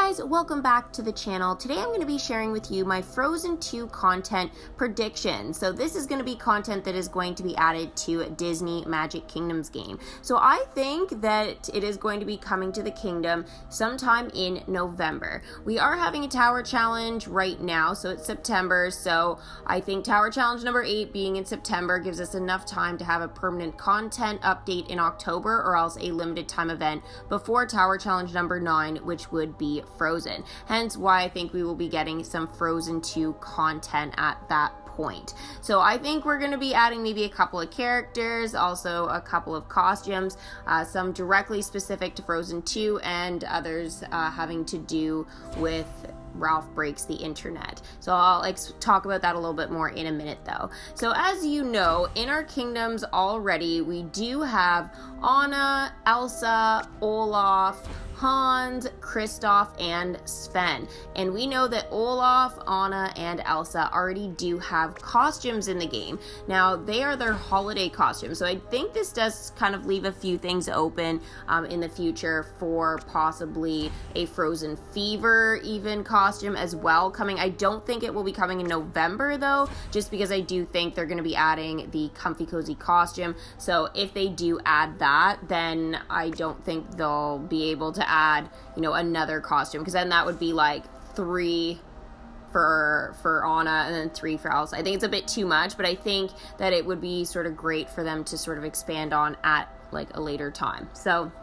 guys, welcome back to the channel. Today I'm going to be sharing with you my Frozen 2 content prediction. So this is going to be content that is going to be added to Disney Magic Kingdom's game. So I think that it is going to be coming to the kingdom sometime in November. We are having a Tower Challenge right now, so it's September. So I think Tower Challenge number 8 being in September gives us enough time to have a permanent content update in October, or else a limited time event before Tower Challenge number 9, which would be Frozen. Hence why I think we will be getting some Frozen 2 content at that point. So I think we're going to be adding maybe a couple of characters, also a couple of costumes, some directly specific to Frozen 2 and others having to do with Ralph Breaks the Internet. So I'll talk about that a little bit more in a minute though. So as you know, in our kingdoms already, we do have Anna, Elsa, Olaf, Hans, Kristoff, and Sven. And we know that Olaf, Anna, and Elsa already do have costumes in the game. Now, they are their holiday costumes. So I think this does kind of leave a few things open in the future for possibly a Frozen Fever even costume as well coming. I don't think it will be coming in November though, just because I do think they're going to be adding the Comfy Cozy costume. So if they do add that, then I don't think they'll be able to add, another costume, because then that would be like 3 for Anna and then 3 for Elsa. I think it's a bit too much, but I think that it would be sort of great for them to sort of expand on at like a later time. So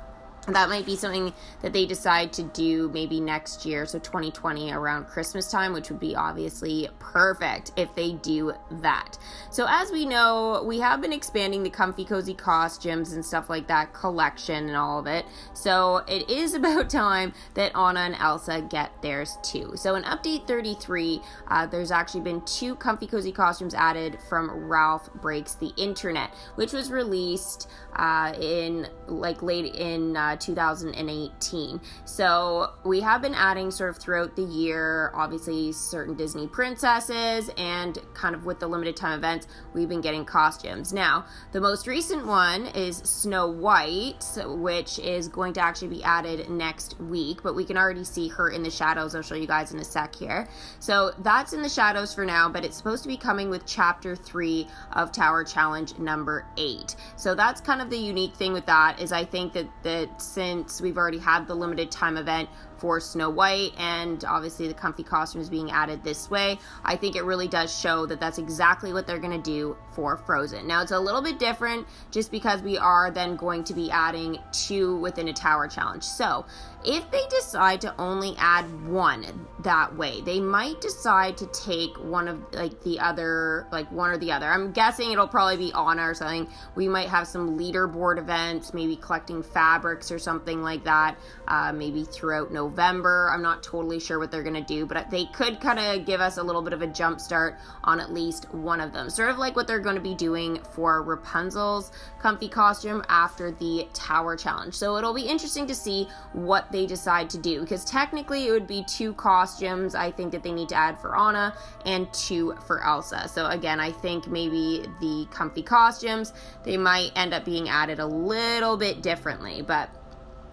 that might be something that they decide to do maybe next year, so 2020 around Christmas time, which would be obviously perfect if they do that. So as we know, we have been expanding the Comfy Cozy costumes and stuff like that collection and all of it. So it is about time that Anna and Elsa get theirs too. So in update 33, there's actually been 2 Comfy Cozy costumes added from Ralph Breaks the Internet, which was released in late in 2018. So we have been adding sort of throughout the year, obviously certain Disney princesses, and kind of with the limited time events, we've been getting costumes. Now, the most recent one is Snow White, which is going to actually be added next week, but we can already see her in the shadows. I'll show you guys in a sec here. So that's in the shadows for now, but it's supposed to be coming with Chapter 3 of Tower Challenge number 8. So that's kind of the unique thing with that, is I think that since we've already had the limited time event for Snow White, and obviously the comfy costumes being added this way, I think it really does show that that's exactly what they're going to do for Frozen. Now, it's a little bit different just because we are then going to be adding 2 within a Tower Challenge. So if they decide to only add 1 that way, they might decide to take one of the other, one or the other. I'm guessing it'll probably be Anna or something. We might have some leaderboard events, maybe collecting fabrics or something like that, maybe throughout November. I'm not totally sure what they're going to do, but they could kind of give us a little bit of a jump start on at least one of them. Sort of like what they're going to be doing for Rapunzel's comfy costume after the Tower Challenge. So it'll be interesting to see what they decide to do, because technically it would be 2 costumes I think that they need to add for Anna and 2 for Elsa. So again, I think maybe the comfy costumes, they might end up being added a little bit differently, but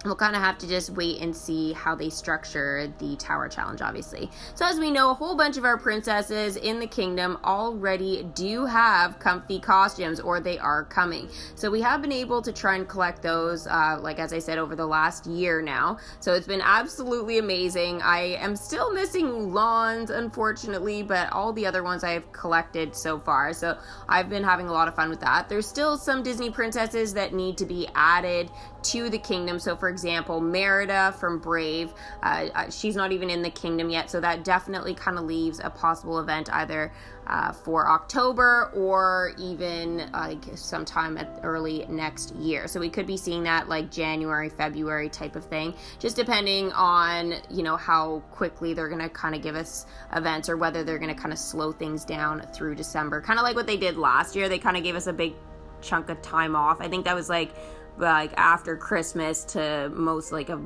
we'll kind of have to just wait and see how they structure the Tower Challenge, obviously. So as we know, a whole bunch of our princesses in the kingdom already do have comfy costumes, or they are coming. So we have been able to try and collect those, as I said, over the last year now. So it's been absolutely amazing. I am still missing Mulan's, unfortunately, but all the other ones I have collected so far. So I've been having a lot of fun with that. There's still some Disney princesses that need to be added to the kingdom. So for example, Merida from Brave, she's not even in the kingdom yet, so that definitely kind of leaves a possible event either for October or even sometime early next year. So we could be seeing that January, February type of thing, just depending on how quickly they're going to kind of give us events, or whether they're going to kind of slow things down through December, kind of like what they did last year. They kind of gave us a big chunk of time off. I think that was after Christmas to most of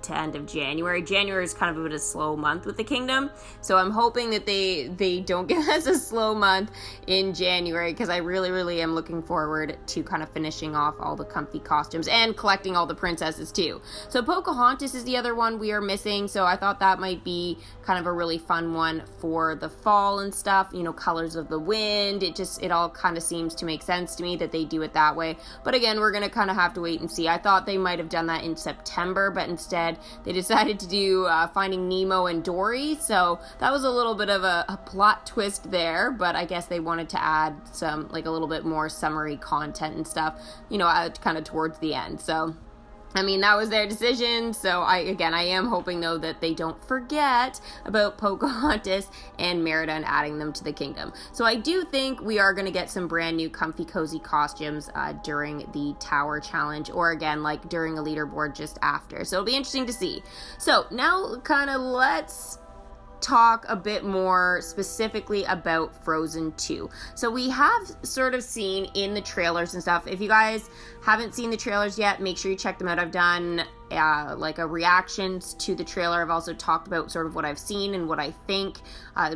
to end of January. January is kind of a bit of a slow month with the kingdom, so I'm hoping that they don't give us a slow month in January, because I really am looking forward to kind of finishing off all the comfy costumes and collecting all the princesses too. So Pocahontas is the other one we are missing, so I thought that might be kind of a really fun one for the fall and stuff, you know, colors of the wind. It all kind of seems to make sense to me that they do it that way, but again, we're gonna kind of have to wait and see. I thought they might have done that in September, but instead they decided to do Finding Nemo and Dory, so that was a little bit of a plot twist there, but I guess they wanted to add some, like, a little bit more summary content and stuff, you know, kind of towards the end. So I mean, that was their decision, so I am hoping, though, that they don't forget about Pocahontas and Merida and adding them to the kingdom. So I do think we are going to get some brand new comfy cozy costumes during the Tower Challenge, or again, like during a leaderboard just after. So it'll be interesting to see. So now kind of let's talk a bit more specifically about Frozen 2. So we have sort of seen in the trailers and stuff. If you guys haven't seen the trailers yet, make sure you check them out. I've done like a reactions to the trailer. I've also talked about sort of what I've seen and what I think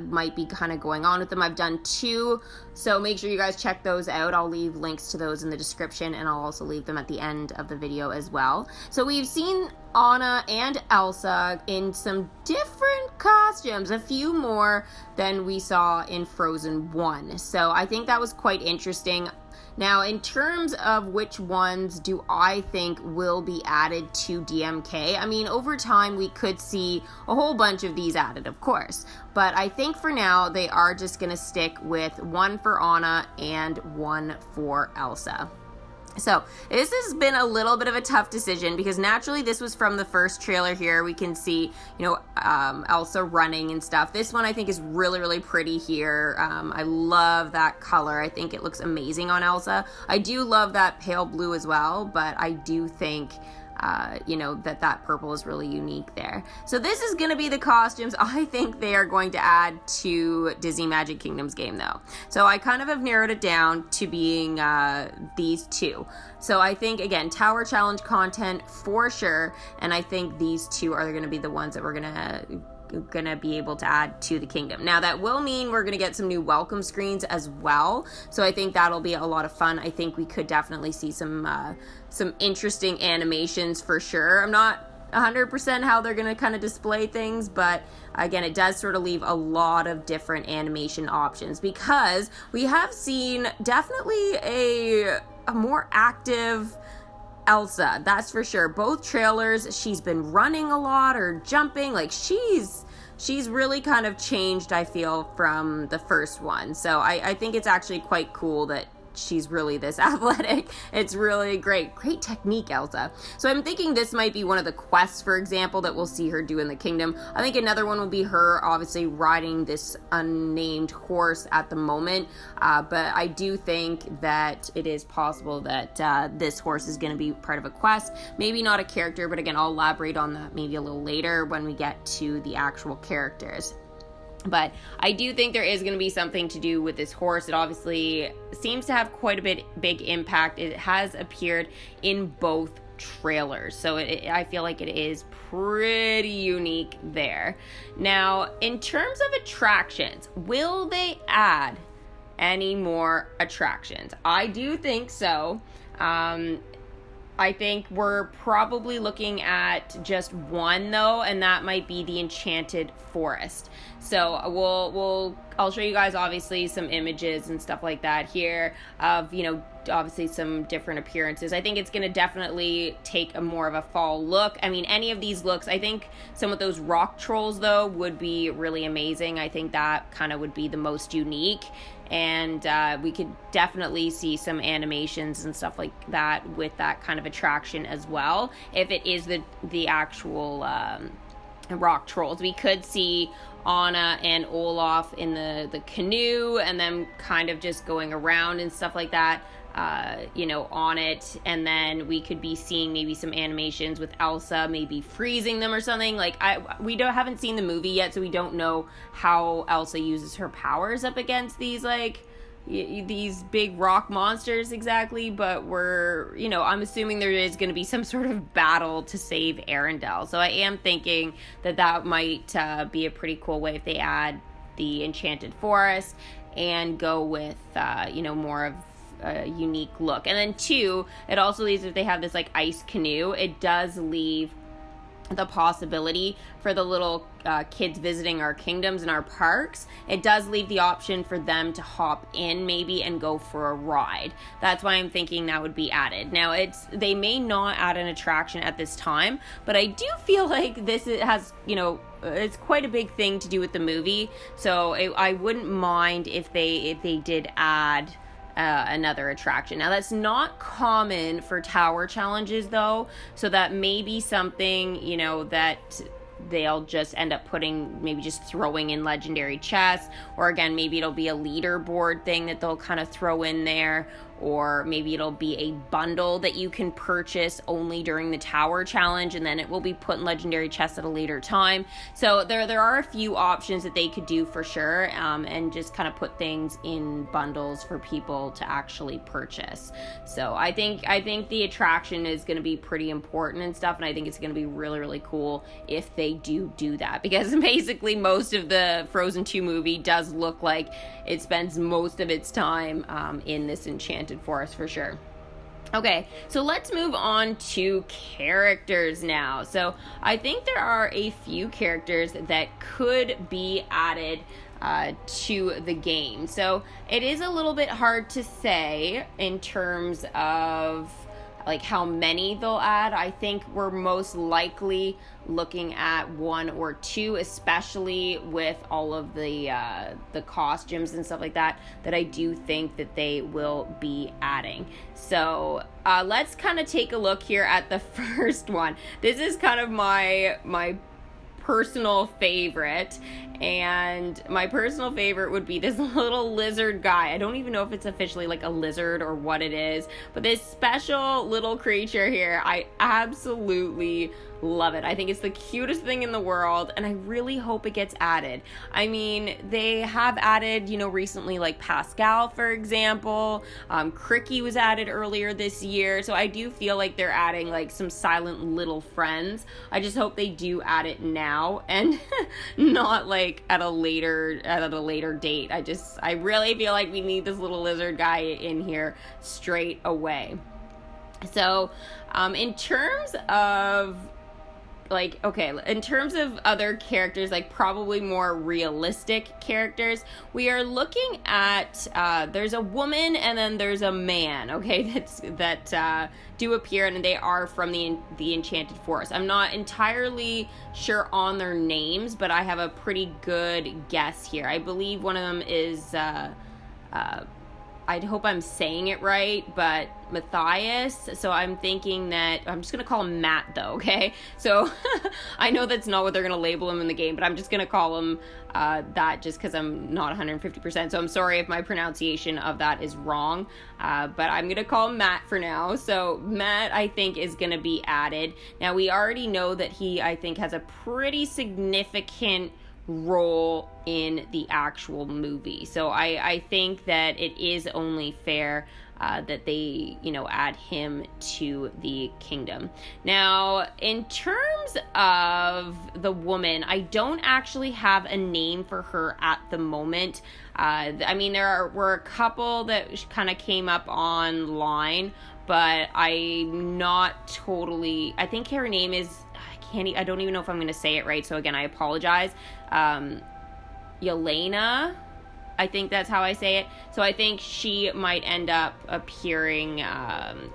might be kind of going on with them. I've done 2, so make sure you guys check those out. I'll leave links to those in the description, and I'll also leave them at the end of the video as well. So we've seen Anna and Elsa in some different costumes, a few more than we saw in Frozen 1. So I think that was quite interesting. Now, in terms of which ones do I think will be added to DMK, I mean, over time we could see a whole bunch of these added, of course. But I think for now they are just going to stick with one for Anna and one for Elsa. So this has been a little bit of a tough decision, because naturally this was from the first trailer here. We can see, you know, Elsa running and stuff. This one I think is really pretty here. I love that color. I think it looks amazing on Elsa. I do love that pale blue as well, but I do think you know, that purple is really unique there. So this is going to be the costumes I think they are going to add to Disney Magic Kingdom's game, though. So I kind of have narrowed it down to being these 2. So I think, again, Tower Challenge content for sure, and I think these 2 are going to be the ones that we're gonna be able to add to the kingdom. Now that will mean we're gonna get some new welcome screens as well, so I think that'll be a lot of fun. I think we could definitely see some interesting animations for sure. I'm not 100% how they're gonna kind of display things, but again, it does sort of leave a lot of different animation options, because we have seen definitely a more active Elsa, that's for sure. Both trailers, she's been running a lot or jumping. Like, she's really kind of changed, I feel, from the first one. So I think it's actually quite cool that she's really this athletic. It's really great technique, Elsa. So I'm thinking this might be one of the quests, for example, that we'll see her do in the kingdom. I think another one will be her obviously riding this unnamed horse at the moment, but I do think that it is possible that this horse is going to be part of a quest. Maybe not a character, but again, I'll elaborate on that maybe a little later when we get to the actual characters. But I do think there is going to be something to do with this horse. It obviously seems to have quite a big impact. It has appeared in both trailers, so I feel like it is pretty unique there. Now, in terms of attractions, will they add any more attractions? I do think so. I think we're probably looking at just one, though, and that might be the Enchanted Forest. So I'll show you guys obviously some images and stuff like that here of, you know, obviously some different appearances. I think it's going to definitely take a more of a fall look. I mean, any of these looks, I think some of those rock trolls, though, would be really amazing. I think that kind of would be the most unique. And we could definitely see some animations and stuff like that with that kind of attraction as well. If it is the actual rock trolls, we could see Anna and Olaf in the canoe and them kind of just going around and stuff like that, you know, on it. And then we could be seeing maybe some animations with Elsa maybe freezing them or something. Like, we haven't seen the movie yet, so we don't know how Elsa uses her powers up against these, like, these big rock monsters exactly, but I'm assuming there is going to be some sort of battle to save Arendelle. So I am thinking that might be a pretty cool way if they add the Enchanted Forest and go with, more of a unique look. And then 2, it also leaves, if they have this like ice canoe, it does leave the possibility for the little kids visiting our kingdoms and our parks. It does leave the option for them to hop in maybe and go for a ride. That's why I'm thinking that would be added. Now they may not add an attraction at this time, but I do feel like this has, it's quite a big thing to do with the movie. So I wouldn't mind if they did add another attraction. Now that's not common for tower challenges though, so that may be something, that they'll just end up maybe just throwing in legendary chests, or again, maybe it'll be a leaderboard thing that they'll kind of throw in there, or maybe it'll be a bundle that you can purchase only during the tower challenge, and then it will be put in legendary chests at a later time. So there are a few options that they could do for sure, and just kind of put things in bundles for people to actually purchase. So I think the attraction is going to be pretty important and stuff, and I think it's going to be really, really cool if they do that, because basically most of the Frozen 2 movie does look like it spends most of its time in this Enchanted Forest for sure. Okay, so let's move on to characters now. So I think there are a few characters that could be added to the game. So it is a little bit hard to say in terms of like how many they'll add. I think we're most likely looking at 1 or 2, especially with all of the costumes and stuff like that I do think that they will be adding. So let's kind of take a look here at the first one. This is kind of my personal favorite, and my personal favorite would be this little lizard guy. I don't even know if it's officially like a lizard or what it is, but this special little creature here, I absolutely love it. I think it's the cutest thing in the world, and I really hope it gets added. I mean, they have added, recently, like Pascal, for example. Cricky was added earlier this year, so I do feel like they're adding like some silent little friends. I just hope they do add it now and not like at a later date. I really feel like we need this little lizard guy in here straight away. So, in terms of other characters, like probably more realistic characters, we are looking at, there's a woman and then there's a man, okay, that do appear, and they are from the Enchanted Forest. I'm not entirely sure on their names, but I have a pretty good guess here. I believe one of them is, I hope I'm saying it right, but Matthias. So I'm thinking that I'm just going to call him Matt though, okay? So I know that's not what they're going to label him in the game, but I'm just going to call him that just because I'm not 150%. So I'm sorry if my pronunciation of that is wrong, but I'm going to call him Matt for now. So Matt, I think, is going to be added. Now, we already know that he, I think, has a pretty significant role in the actual movie. So I think that it is only fair that they, add him to the kingdom. Now, in terms of the woman, I don't actually have a name for her at the moment. I mean, were a couple that kind of came up online, but I'm not totally, I think her name is, I don't even know if I'm going to say it right, so again, I apologize. Yelena, I think that's how I say it. So I think she might end up appearing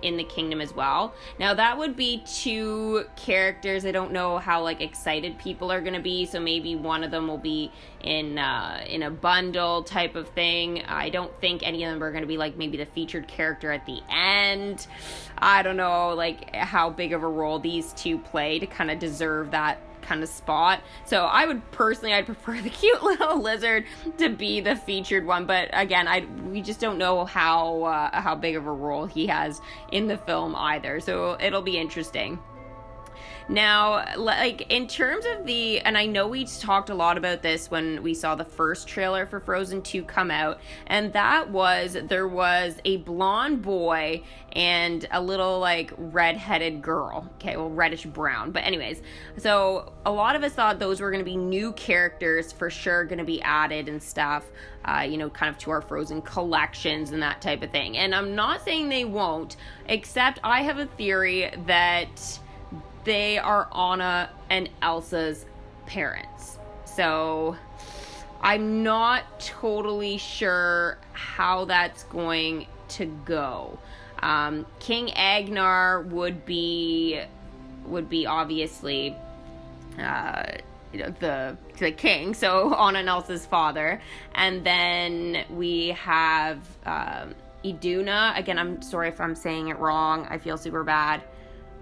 in the kingdom as well. Now, that would be 2 characters. I don't know how excited people are going to be, so maybe one of them will be in a bundle type of thing. I don't think any of them are going to be maybe the featured character at the end. I don't know how big of a role these 2 play to kind of deserve that kind of spot. So I'd prefer the cute little lizard to be the featured one, but again, we just don't know how big of a role he has in the film either, so it'll be interesting. Now, like, in terms of and I know we talked a lot about this when we saw the first trailer for Frozen 2 come out, and there was a blonde boy and a little, like, red-headed girl. Okay, well, reddish brown. But anyways, so a lot of us thought those were going to be new characters for sure, going to be added and stuff, kind of to our Frozen collections and that type of thing. And I'm not saying they won't, except I have a theory that they are Anna and Elsa's parents. So I'm not totally sure how that's going to go. King Agnar would be obviously the king, so Anna and Elsa's father, and then we have Iduna. Again, I'm sorry if I'm saying it wrong. I feel super bad.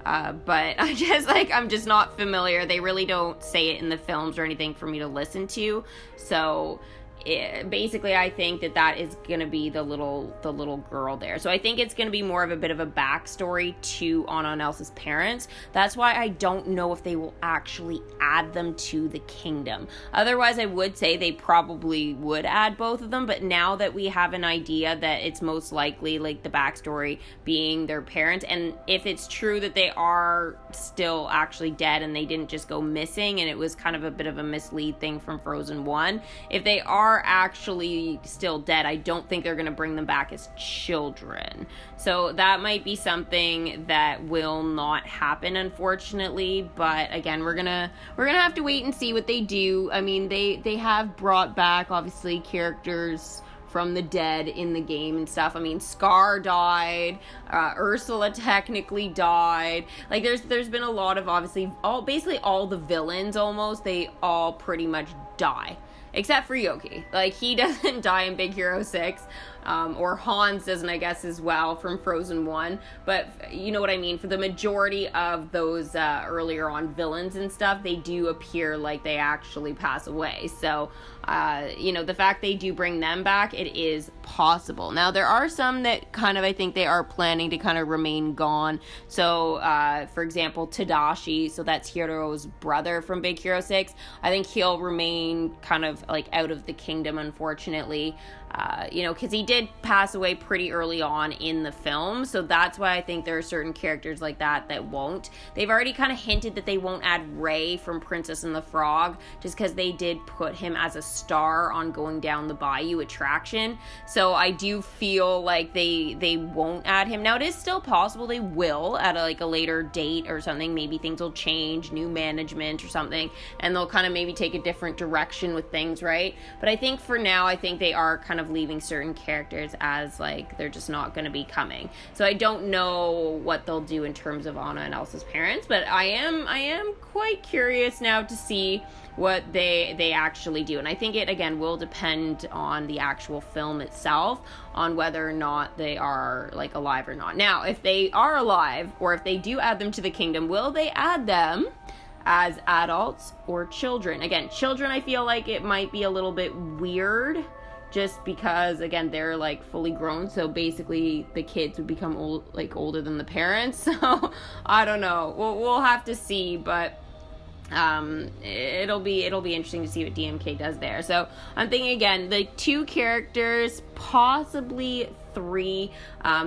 But I'm just not familiar. They really don't say it in the films or anything for me to listen to. So basically, I think that is going to be the little girl there. So I think it's going to be more of a bit of a backstory to Anna and Elsa's parents. That's why I don't know if they will actually add them to the kingdom. Otherwise, I would say they probably would add both of them. But now that we have an idea that it's most likely, like, the backstory being their parents, and if it's true that they are still actually dead and they didn't just go missing and it was kind of a bit of a mislead thing from Frozen 1, if they are actually still dead, I don't think they're going to bring them back as children. So that might be something that will not happen, unfortunately. But again, we're gonna have to wait and see what they do. I mean, they have brought back, obviously, characters from the dead in the game and stuff. I mean, Scar died, Ursula technically died. Like, there's been a lot of, obviously, basically all the villains almost, they all pretty much die. Except for Yoki. Like, he doesn't die in Big Hero 6. Or Hans doesn't, I guess, as well from Frozen 1. But you know what I mean? For the majority of those earlier on villains and stuff, they do appear like they actually pass away. So, the fact they do bring them back, it is possible. Now, there are some that kind of, I think they are planning to kind of remain gone. So, for example, Tadashi, so that's Hiro's brother from Big Hero 6. I think he'll remain kind of, like, out of the kingdom, unfortunately. Because he did pass away pretty early on in the film, so that's why I think there are certain characters like that won't. They've already kind of hinted that they won't add Ray from Princess and the Frog, just because they did put him as a star on Going Down the Bayou attraction, so I do feel like they won't add him. Now, it is still possible they will at a later date or something. Maybe things will change, new management or something, and they'll kind of maybe take a different direction with things, right? But I think for now, I think they are kind of leaving certain characters as, like, they're just not going to be coming. So I don't know what they'll do in terms of Anna and Elsa's parents, but I am quite curious now to see what they actually do. And I think it, again, will depend on the actual film itself, on whether or not they are, like, alive or not. Now, if they are alive, or if they do add them to the kingdom, will they add them as adults or children? Again, children, I feel like it might be a little bit weird, just because, again, they're, like, fully grown, so basically the kids would become older than the parents. So I don't know, we'll have to see, but it'll be interesting to see what DMK does there. So I'm thinking, again, the 2 characters, possibly 3.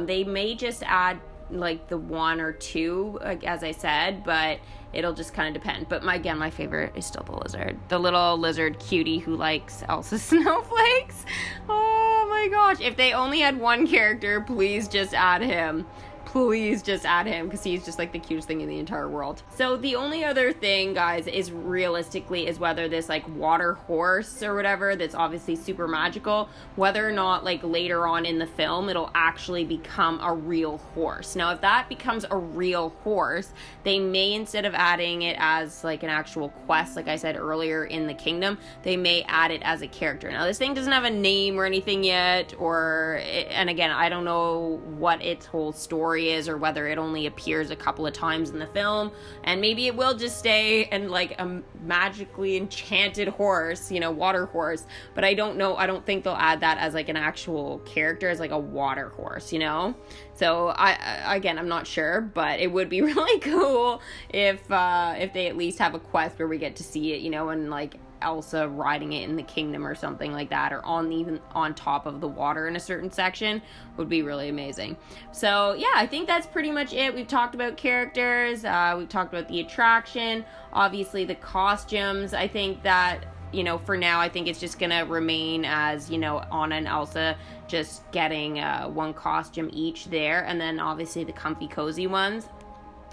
They may just add, like, the 1 or 2, like, as I said, but it'll just kind of depend. But my favorite is still the lizard. The little lizard cutie who likes Elsa's snowflakes. Oh my gosh. If they only had 1 character, please just add him. Please just add him, because he's just, like, the cutest thing in the entire world. So the only other thing, guys, is realistically is whether this, like, water horse or whatever that's obviously super magical, whether or not, like, later on in the film it'll actually become a real horse. Now, if that becomes a real horse, they may, instead of adding it as, like, an actual quest, like I said earlier, in the kingdom, they may add it as a character. Now, this thing doesn't have a name or anything yet, and again, I don't know what its whole story story is, or whether it only appears a couple of times in the film, and maybe it will just stay and like a magically enchanted horse, you know, water horse. But I don't know, I don't think they'll add that as like an actual character, as like a water horse, you know. So I'm not sure, but it would be really cool if they at least have a quest where we get to see it, you know, and like Elsa riding it in the kingdom or something like that, or even on top of the water in a certain section would be really amazing. So yeah, I think that's pretty much it. We've talked about characters, we've talked about the attraction, obviously the costumes. I think that, you know, for now, I think it's just gonna remain as, you know, Anna and Elsa just getting one costume each there, and then obviously the comfy cozy ones.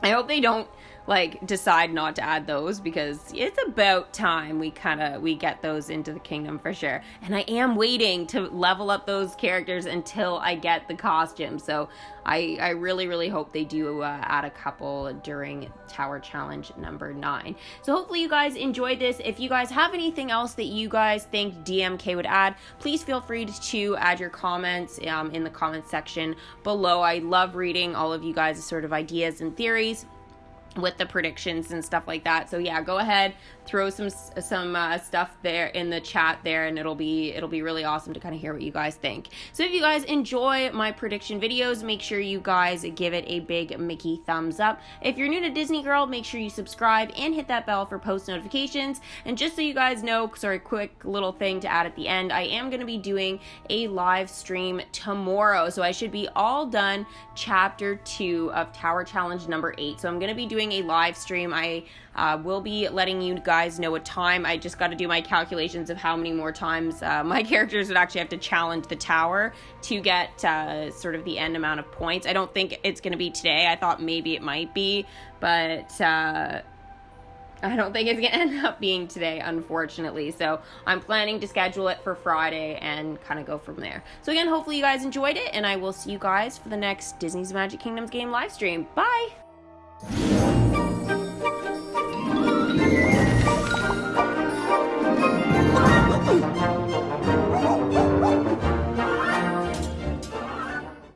I hope they don't like decide not to add those, because it's about time we get those into the kingdom for sure. And I am waiting to level up those characters until I get the costume. So I really hope they do add a couple during Tower Challenge number 9. So hopefully you guys enjoyed this. If you guys have anything else that you guys think DMK would add, please feel free to add your comments in the comment section below. I love reading all of you guys' sort of ideas and theories with the predictions and stuff like that. So yeah, go ahead, throw some stuff there in the chat there, and it'll be really awesome to kind of hear what you guys think. So if you guys enjoy my prediction videos, make sure you guys give it a big Mickey thumbs up. If you're new to Disney Girl, make sure you subscribe and hit that bell for post notifications. And just so you guys know, sorry, quick little thing to add at the end, I am going to be doing a live stream tomorrow, so I should be all done chapter 2 of Tower Challenge number 8. So I'm going to be doing a live stream. I will be letting you guys know a time. I just got to do my calculations of how many more times my characters would actually have to challenge the tower to get sort of the end amount of points. I don't think it's going to be today. I thought maybe it might be, but I don't think it's going to end up being today, unfortunately. So I'm planning to schedule it for Friday and kind of go from there. So again, hopefully you guys enjoyed it, and I will see you guys for the next Disney's Magic Kingdoms game live stream. Bye!